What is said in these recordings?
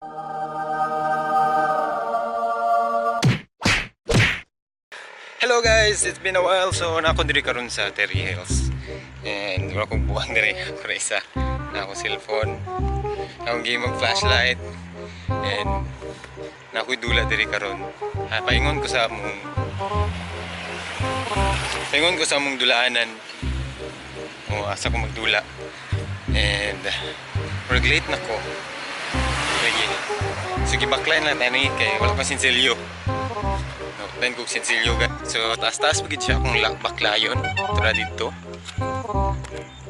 Hello guys, it's been a while. So nako diri karon sa Terry Hills. And wala kong buwang diri ako ra isa. Na ako cellphone. Akong game mag flashlight. And na ako'y dula diri karon. Paingon ko sa among dulaanan. O asa ko magdula. And late na ko. Lagi. Sige backline lang tani kay wala pa sinsilyo. Then kung sinsilyo ga. So taas-taas pagid siya akong baklayon. Tura dito.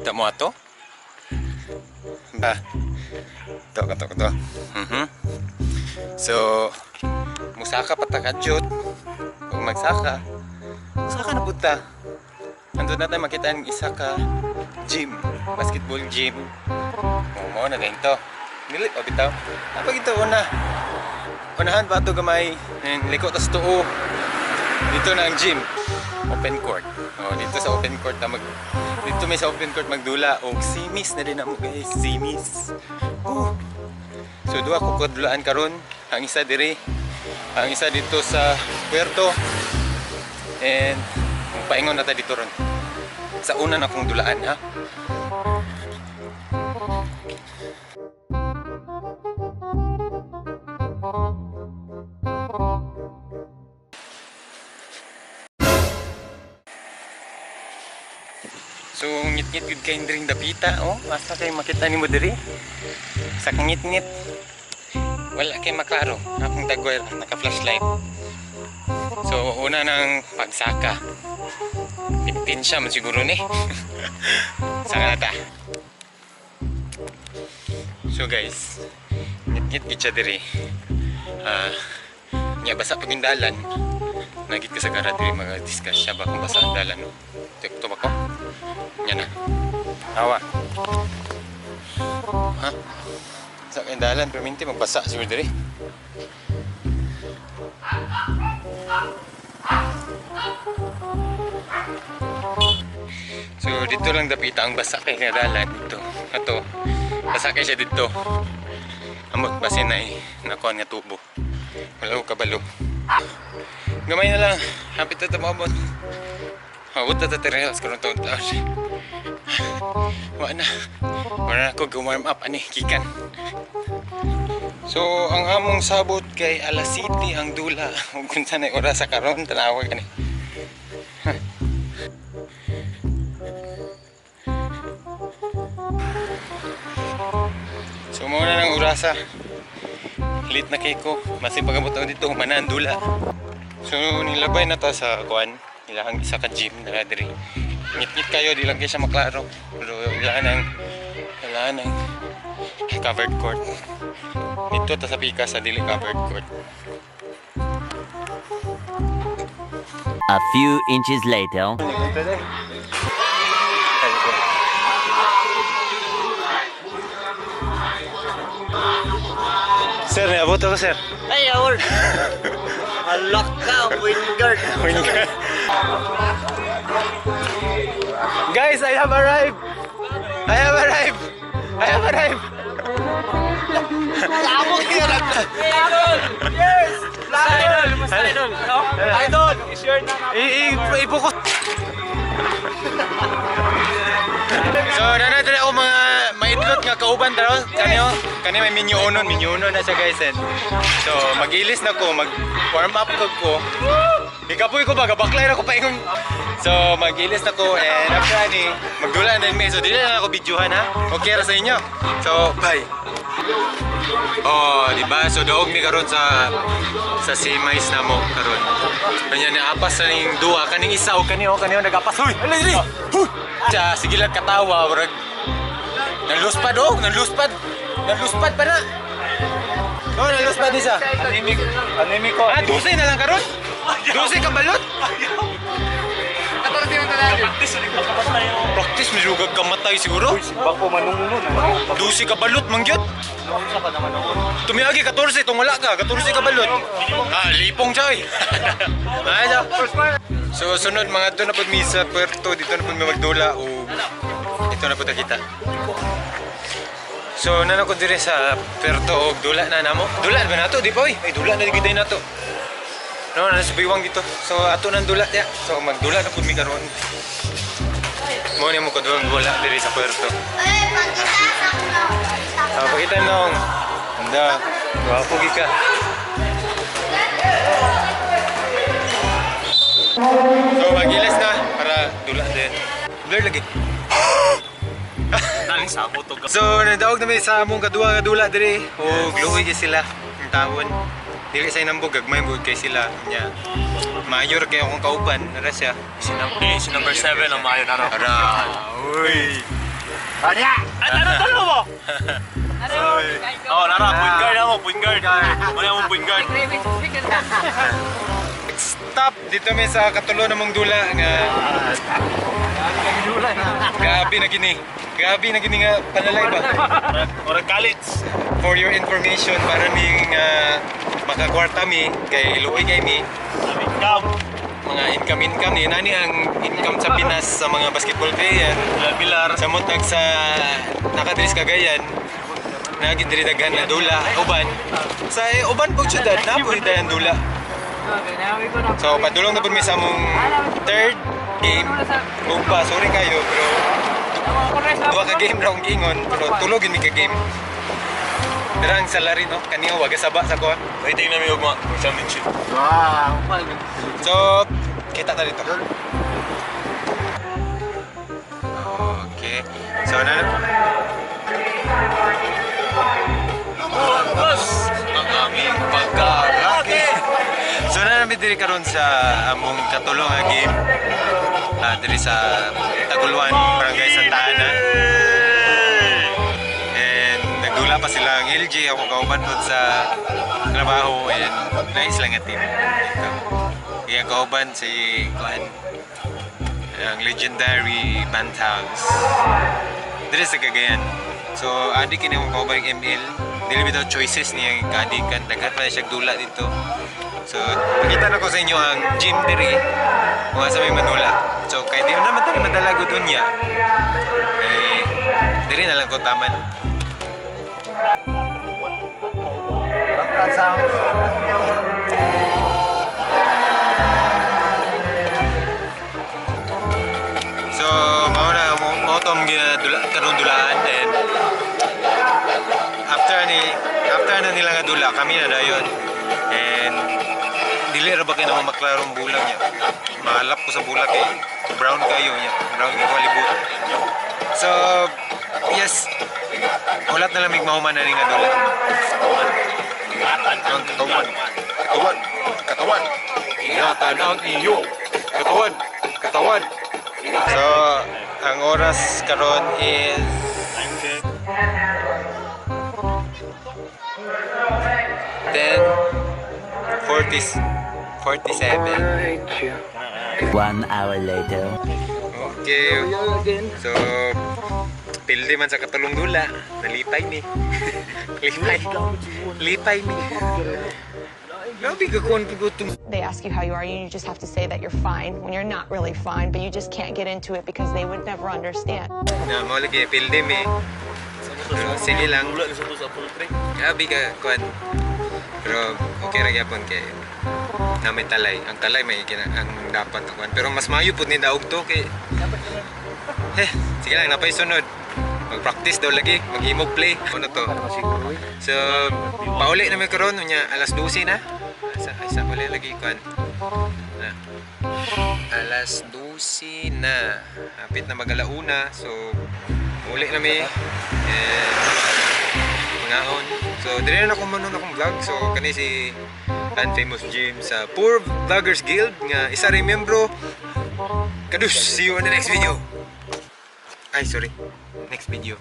Tamo ato. Ba. Ito. So musaka patakadyot. Kung magsaka na puta. Nandun natin makita ng isa ka gym, basketball gym. Mo na din to. Nilit o bitaw. Napag ito unahan pa ito gamay. Liko tas tuo. Dito na ang gym. Open court. Dito sa open court na dito may sa open court magdula. Simis na din mo guys. Simis. So duha ko kadulaan karon. Ang isa diri. Ang isa dito sa Puerto. And paingon na ta dito ron. Sa una na akong dulaan ha. So ngit-ngit gud kay dring dapita asa kay makita nimo diri. Sa kangit-ngit. Wala kay maklaro. Akong dagway naka-flashlight. So una nang pagsaka. Pinsya man siguro ni. Saka na ta. So guys, ngit-ngit gid siya diri. Nya basa pag yung dalan. Nagit ka sa gara diri mag-discuss siya ba kung basa ang dalan. Ito ba ko? Nya na. Awa. Ha? Sa kayong dalan, perminti magbasa siguro diri. So dito lang dapita ang basa kay kadalan dito. Ato. Basa kay siya dito. Amot basin na nakuha nga tubo. Wala ko kabalo. Gamay na lang. Hapit na tumabot. Hawot na tatirehas karon taon. Wala na ako gumarm up ani kikan. So ang among sabot kay alas City ang dula. Kung saan ay oras sa karon tanawag ani. So muna ng urasa. Late na kay ko. Masih pagabot ako dito manan dula. So nilabay na ta sa kuan. Ilahang isa ka gym na diri. Ngit-ngit kayo di lang kay siya maklaro. Pero ilahan ng covered court. Dito ta sa pika sa dili covered court. A few inches later. Sir, abot ako sir. Ay, award! Malak ka, wingard! Guys, I have arrived! Lamok yan! Yes! Idol! Musta idol? Idol! Is your Ipukot! So, nanadali ako mga maitlot nga kauban taro. Kani may minyo unon na siya guys. So, mag-ilis na ko, mag-warm up ko. Ikapoy ko ba, gabaklay na ko pa yung... So, mag-ilis na ko and after ani, magdula na din may. So, dili lang ako videohan ha. Okay ra sa inyo. So, bye! Diba? So, daog mi karon sa simais na mo karon. Kanya ni apas sa ning duwa kaning isa o kaniyo nagapas. Huy! Alay! Sa sigilat katawa urag naluspad pa na. Naluspad isa. Anemic ko. 12 na lang karon. 12 ka balot. Practice medyo gagamatay siguro. Bako manungunon. 12 ka balot mangyot. Tumiagi 14 tong wala ka. 14 ka balot. Lipong choy. So sunod mga doon na pud mi sa Puerto, dito na pud mi magdula o dito na pud kita. So nana ko dire sa Perto og dula na namo. Dula ba nato di pa oy? Ay dula na giday nato. No, na sa biwang dito. So ato nang dula ya. So magdula na pud mi karon. Mo ni mo ko dula dire sa Perto. Pakita nong. Anda. Gwapo gi ka. So magilas na para dula din. Blur lagi. Naling sa mo to. So, nadaog na may sa among kadua nga dula dire. O gluoy kay sila ang tawon. Dili say nambog gagmay bud kay sila nya. Mayor kay akong kauban, nara siya. Si number 7 ang mayo na raw. Ara. Uy. Ano talo mo? Oh, nara, point guard mo, point guard. Muna mo point guard. Stop dito may sa katulo namong dula nga. Grabe na gini. Grabe na gini nga panalay ba? Orang college. For your information para ning makakwarta mi kay iluoy kay mi. Income. Mga income ni nani ang income sa Pinas sa mga basketball player. Bilar. Samot nag sa nakadris Cagayan. Nagi diri daghan na dula uban. Sa uban pug syudad na pud dayon dula. So padulong na pud mi sa among third game. Ugpa, sorry kayo pero duha ka game ra ang giingon pero tulog yun mi ka game. Pero ang salary no kaniya waga saba sa ko. Waiting na mi ugma. Championship. So kita ta dito. Okay. So na Boss. ang aming pagkaraki. So na namin diri karon sa among katulong nga game. Diri sa Taguluan, Barangay Santa Ana. And nagdula pa sila ang LG, ako kauban doon sa trabaho and nice lang nga team. Ito. Iyang kauban si Kuan, ang legendary Banthouse. Diri sa Cagayan. So, adi kini akong kauban ng ML. Dili bitaw choices niya kadikan. Daghan pa siya dula dito. So, pakita na ko sa inyo ang gym diri. Mga sa may Manula. So, kahit di naman tayo madalago doon niya. Eh, diri na lang ko taman. So, mauna mo tong karon dulaan and after na nila nga dula kami na dayon. And dili ra ba kay naman maklarong bulang niya. Mahalap ko sa bulak eh. Brown kayo niya. Brown kayo kalibot. So, yes. Ulat na lamig mahuman na rin nga dula. Ang katawan. Katawan. Katawan. Ingatan ang iyo. Katawan. Katawan. So, ang oras karon is 10:47. 1 hour later. Okay. So, pildi man sa katulong dula. Nalipay mi. Lipay mi. Grabe ka kung pigutom. They ask you how you are, and you just have to say that you're fine when you're not really fine, but you just can't get into it because they would never understand. Na mo lagi pildi mi. Pero sige lang. Wala sa sa full track. Grabe ka kung. Pero okay ra gyapon kay na may talay. Ang talay may ang dapat ako. Pero mas mayo pud ni daog to kay sige lang napay sunod. Mag-practice daw lagi, mag-imog play. Ano to? So, pauli na may karon nya alas 12 na. Isa uli lagi kan. Alas 12 na. Hapit na mag-alauna. So, uli na may mangaon. So, dire na ako manon akong vlog. So, kani si Famous Jim sa Poor Vloggers Guild nga isa ring membro. Kadus, see you on the next video. Ay, sorry. Next video.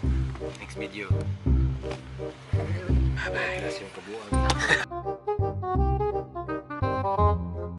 Bye-bye.